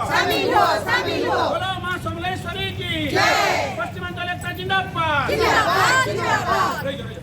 शामिल हो, शामिल हो। बोलो मां समलेश्वरी की जय। पश्चिमांचल एकता जिंदाबाद, जिंदाबाद, जिंदाबाद,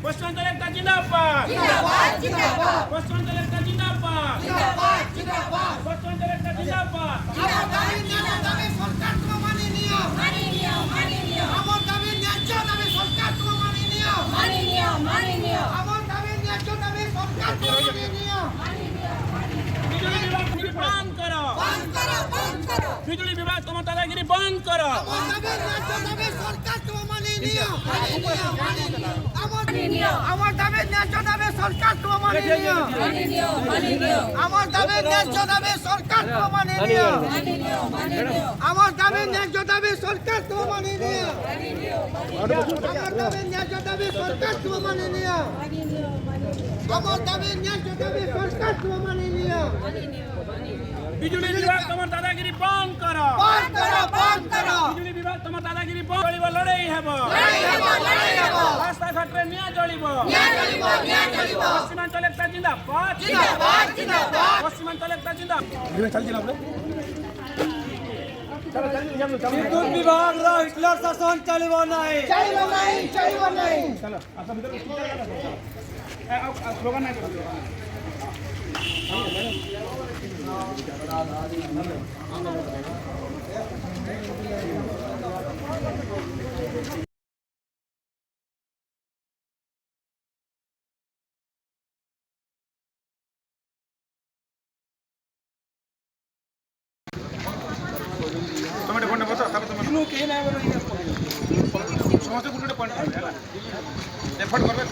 पश्चिमांचल एकता जिंदाबाद, जिंदाबाद, जिंदाबाद, पश्चिमांचल एकता जिंदाबाद, जिंदाबाद, जिंदाबाद। पश्चिमांचल एकता जिंदाबाद। আমার দাবি ন্যায্য দাবি সরকার তো মানি নিও, মানি নিও, মানি নিও। আমার দাবি ন্যায্য দাবি সরকার তো মানি নিও, মানি নিও, মানি নিও। আমার দাবি ন্যায্য দাবি সরকার তো মানি নিও, মানি নিও, মানি নিও। बिजली विभाग बंद करो, বন্ধ করো, বন্ধ করো। बिजली विभाग তোমার দাদাগিরি বন্ধ করো। আমার দাবি ন্যায্য দাবি সরকার তো মানি নিও, মানি নিও, মানি নিও। আমার দাবি ন্যায্য দাবি সরকার তো মানি নিও, মানি নিও, মানি নিও। আমার দাবি ন্যায্য দাবি সরকার তো মানি নিও, মানি নিও, মানি নিও। আমার দাবি ন্যায্য দাবি সরকার তো মানি নিও, মানি নিও, মানি নিও। আমার দাবি ন্যায্য দাবি সরকার তো মানি নিও, মানি নিও, মানি নিও। আমার দাবি ন্যায্য দাবি সরকার তো মানি নিও, মানি নিও, মানি নিও। বিজলি বিভাগ তোমার দাদাগিরি বন্ধ করো, বন্ধ করো, বন্ধ করো। বিজলি বিভাগ তোমার দাদাগিরি বন্ধ করিব, লড়াই ହେବ, লড়াই ହେବ, লড়াই ହେବ। রাস্তাঘাটে নিয়া জ্বলিব, নিয়া জ্বলিব, নিয়া জ্বলিব। পশ্চিমাঞ্চল একটা জিন্দাবাদ, জিন্দাবাদ, জিন্দাবাদ। পশ্চিমাঞ্চল একটা জিন্দাবাদ। বিদ্যুৎ বিভাগ হিটলার শাসন চালিব নাই, চালিব নাই, চালিব নাই। স্লোগান নাই তুমি ফোন বসো, তারপর তুমি সমস্ত গুলো পয়েন্ট করবে, এফোর্ট করবে।